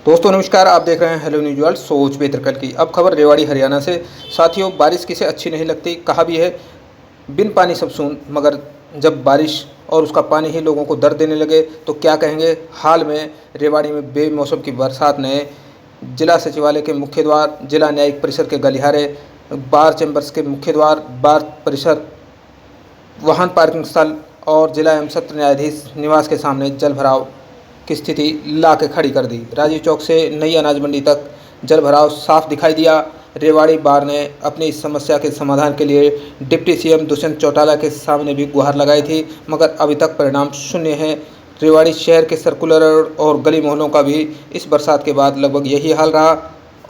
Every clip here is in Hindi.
दोस्तों नमस्कार, आप देख रहे हैं हेलो न्यूज वर्ल्ड। सोच बेहतर की अब खबर रेवाड़ी हरियाणा से। साथियों, बारिश किसे अच्छी नहीं लगती, कहा भी है बिन पानी सब सून। मगर जब बारिश और उसका पानी ही लोगों को दर्द देने लगे तो क्या कहेंगे। हाल में रेवाड़ी में बेमौसम की बरसात ने जिला सचिवालय के मुख्य द्वार, जिला न्यायिक परिसर के गलियारे, बार चैम्बर्स के मुख्य द्वार, बार परिसर, वाहन पार्किंग स्थल और जिला एवं सत्र न्यायाधीश निवास के सामने जल भराव की स्थिति ला के खड़ी कर दी। राजीव चौक से नई अनाज मंडी तक जल भराव साफ दिखाई दिया। रेवाड़ी बार ने अपनी इस समस्या के समाधान के लिए डिप्टी सीएम दुष्यंत चौटाला के सामने भी गुहार लगाई थी, मगर अभी तक परिणाम शून्य है। रेवाड़ी शहर के सर्कुलर और गली मोहल्लों का भी इस बरसात के बाद लगभग यही हाल रहा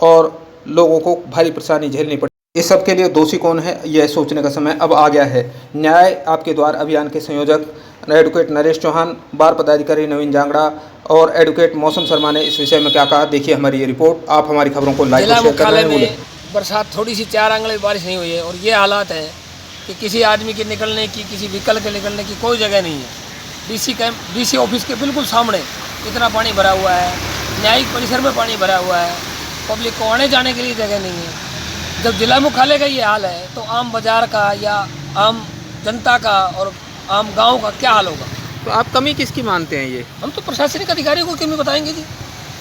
और लोगों को भारी परेशानी झेलनी पड़ी। इस सब के लिए दोषी कौन है, यह सोचने का समय अब आ गया है। न्याय आपके द्वार अभियान के संयोजक एडवोकेट नरेश चौहान, बार पदाधिकारी नवीन जांगड़ा और एडवोकेट मौसम शर्मा ने इस विषय में क्या कहा, देखिए हमारी ये रिपोर्ट। आप हमारी खबरों को लाइक और शेयर कर रहे हैं। बरसात थोड़ी सी 4 आंगले बारिश नहीं हुई है और ये हालात है कि किसी आदमी के निकलने की, किसी व्हीकल के निकलने की कोई जगह नहीं है। डीसी ऑफिस के बिल्कुल सामने इतना पानी भरा हुआ है, न्यायिक परिसर में पानी भरा हुआ है, पब्लिक को आने जाने के लिए जगह नहीं है। जब जिला मुख्यालय का ये हाल है तो आम बाजार का या आम जनता का और आम गांव का क्या हाल होगा। तो आप कमी किसकी मानते हैं ये? हम तो प्रशासनिक अधिकारियों को क्यों नहीं बताएंगे जी।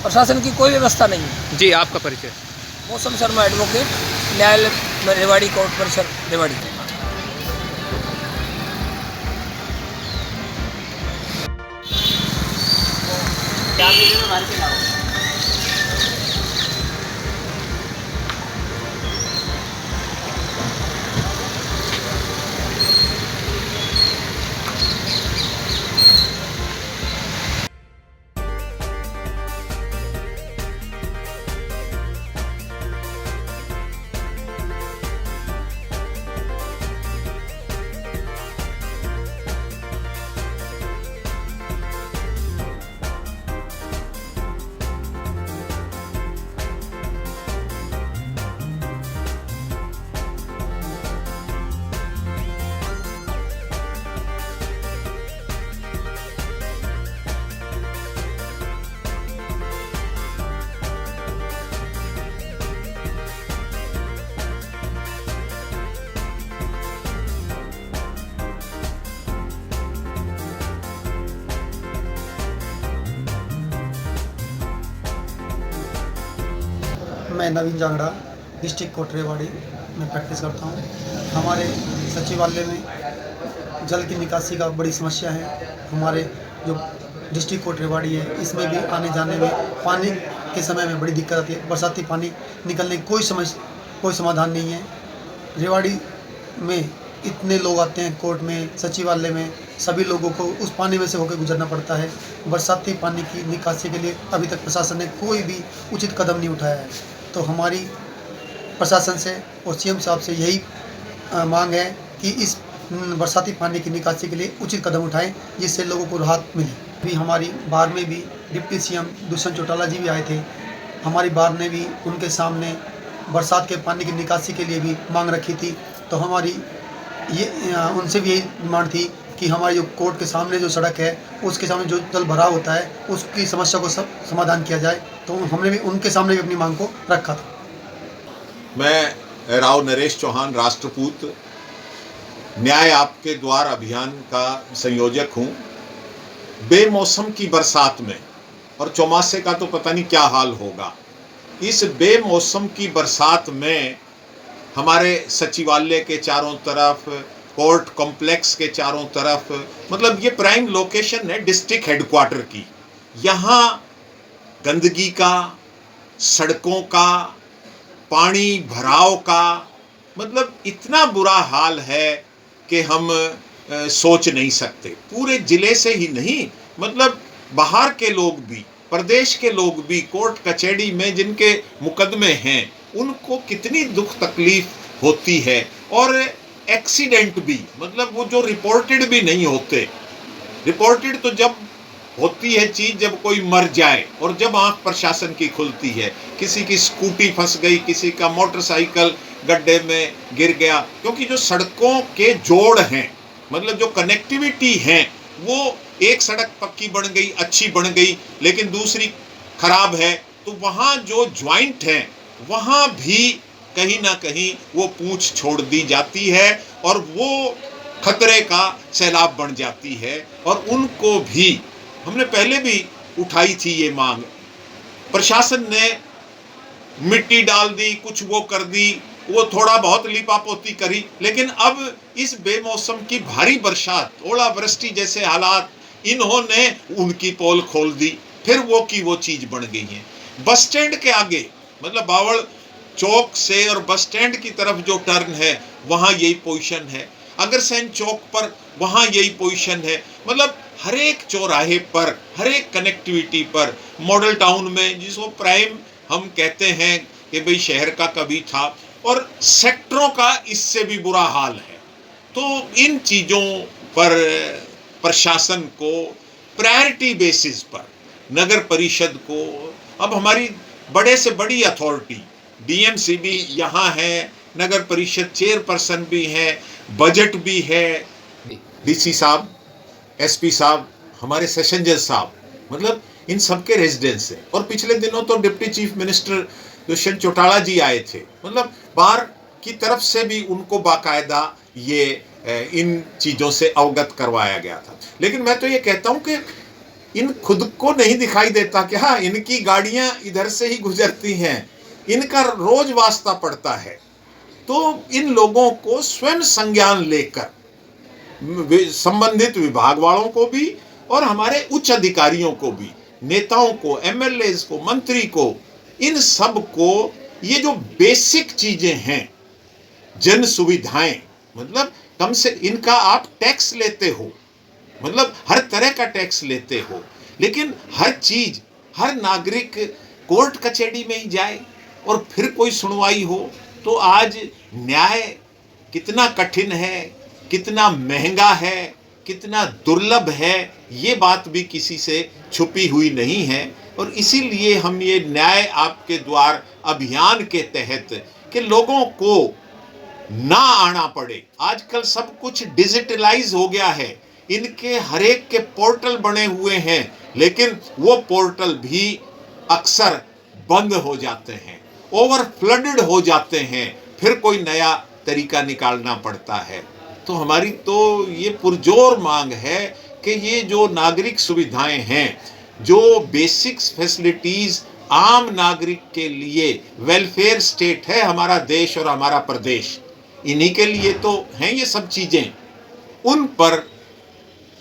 प्रशासन की कोई व्यवस्था नहीं है जी। आपका परिचय? मौसम शर्मा, एडवोकेट, न्यायालय रेवाड़ी कोर्ट परिसर रेवाड़ी। मैं नवीन जांगड़ा, डिस्ट्रिक्ट कोर्ट रेवाड़ी में प्रैक्टिस करता हूँ। हमारे सचिवालय में जल की निकासी का बड़ी समस्या है। हमारे जो डिस्ट्रिक्ट कोर्ट रेवाड़ी है, इसमें भी आने जाने में पानी के समय में बड़ी दिक्कत आती है। बरसाती पानी निकलने की कोई समाधान नहीं है। रेवाड़ी में इतने लोग आते हैं कोर्ट में, सचिवालय में, सभी लोगों को उस पानी में से होकर गुजरना पड़ता है। बरसाती पानी की निकासी के लिए अभी तक प्रशासन ने कोई भी उचित कदम नहीं उठाया है। तो हमारी प्रशासन से और सीएम साहब से यही मांग है कि इस बरसाती पानी की निकासी के लिए उचित कदम उठाएं, जिससे लोगों को राहत मिले। भी हमारी बार में भी डिप्टी सीएम दुष्यंत चौटाला जी भी आए थे। हमारी बार ने भी उनके सामने बरसात के पानी की निकासी के लिए भी मांग रखी थी। तो हमारी उनसे भी यही डिमांड थी कि हमारे जो कोर्ट के सामने जो सड़क है, उसके सामने जो जल भराव होता है, उसकी समस्या को समाधान किया जाए। तो हमने भी उनके सामने भी अपनी मांग को रखा था। मैं राव नरेश चौहान, राष्ट्रपूत, न्याय आपके द्वार अभियान का संयोजक हूँ। बेमौसम की बरसात में, और चौमासे का तो पता नहीं क्या हाल होगा, इस बेमौसम की बरसात में हमारे सचिवालय के चारों तरफ, कोर्ट कॉम्प्लेक्स के चारों तरफ, मतलब ये प्राइम लोकेशन है डिस्ट्रिक्ट हेडक्वार्टर की। यहाँ गंदगी का, सड़कों का, पानी भराव का, मतलब इतना बुरा हाल है कि हम सोच नहीं सकते। पूरे जिले से ही नहीं, मतलब बाहर के लोग भी, प्रदेश के लोग भी कोर्ट कचहरी में जिनके मुकदमे हैं, उनको कितनी दुख तकलीफ होती है। और एक्सीडेंट भी, मतलब वो जो रिपोर्टेड भी नहीं होते। रिपोर्टेड तो जब होती है चीज़ जब कोई मर जाए और जब आंख प्रशासन की खुलती है, किसी की स्कूटी फंस गई, किसी का मोटरसाइकिल गड्ढे में गिर गया। क्योंकि जो सड़कों के जोड़ हैं, मतलब जो कनेक्टिविटी हैं, वो एक सड़क पक्की बन गई, अच्छी बन गई, लेकिन दूसरी खराब है, तो वहाँ जो ज्वाइंट हैं वहाँ भी कहीं ना कहीं वो पूंछ छोड़ दी जाती है और वो खतरे का सैलाब बन जाती है। और उनको भी हमने पहले भी उठाई थी ये मांग, प्रशासन ने मिट्टी डाल दी, कुछ वो कर दी, वो थोड़ा बहुत लिपापोती करी, लेकिन अब इस बेमौसम की भारी बरसात, ओलावृष्टि जैसे हालात, इन्होंने उनकी पोल खोल दी, फिर वो की वो चीज बन गई है। बस स्टैंड के आगे मतलब बावड़ चौक से और बस स्टैंड की तरफ जो टर्न है वहां यही पोजीशन है, अग्रसेन चौक पर वहां यही पोजीशन है। मतलब हर एक चौराहे पर, हर एक कनेक्टिविटी पर, मॉडल टाउन में जिसको प्राइम हम कहते हैं कि भाई शहर का कभी था, और सेक्टरों का इससे भी बुरा हाल है। तो इन चीज़ों पर प्रशासन को प्रायोरिटी बेसिस पर, नगर परिषद को, अब हमारी बड़े से बड़ी अथॉरिटी डीएमसी भी यहाँ है, नगर परिषद चेयरपर्सन भी है, बजट भी है, डीसी साहब, एसपी साहब, हमारे सेशन जज साहब, मतलब इन सबके रेजिडेंस है। और पिछले दिनों तो deputy chief minister Dushyant Chautala ji आए थे, मतलब बाहर की तरफ से भी उनको बाकायदा ये इन चीज़ों से अवगत करवाया गया था। लेकिन मैं तो ये कहता हूँ कि इन खुद को नहीं दिखाई देता कि हाँ इनकी गाड़ियाँ इधर से ही गुजरती हैं, इनका रोज वास्ता पड़ता है। तो इन लोगों को स्वयं संज्ञान लेकर संबंधित विभाग वालों को भी और हमारे उच्च अधिकारियों को भी, नेताओं को, एमएलएज को, मंत्री को, इन सब को ये जो बेसिक चीजें हैं, जन सुविधाएं, मतलब कम से इनका आप टैक्स लेते हो, मतलब हर तरह का टैक्स लेते हो, लेकिन हर चीज, हर नागरिक कोर्ट कचहरी में ही जाए और फिर कोई सुनवाई हो, तो आज न्याय कितना कठिन है, कितना महंगा है, कितना दुर्लभ है, ये बात भी किसी से छुपी हुई नहीं है। और इसीलिए हम ये न्याय आपके द्वार अभियान के तहत कि लोगों को ना आना पड़े, आजकल सब कुछ डिजिटलाइज हो गया है, इनके हर एक के पोर्टल बने हुए हैं, लेकिन वो पोर्टल भी अक्सर बंद हो जाते हैं, ओवर फ्लडेड हो जाते हैं, फिर कोई नया तरीका निकालना पड़ता है। तो हमारी तो ये पुरजोर मांग है कि ये जो नागरिक सुविधाएं हैं, जो बेसिक फैसिलिटीज आम नागरिक के लिए, वेलफेयर स्टेट है हमारा देश और हमारा प्रदेश, इन्हीं के लिए तो हैं ये सब चीजें, उन पर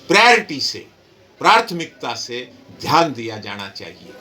प्रायोरिटी से, प्राथमिकता से ध्यान दिया जाना चाहिए।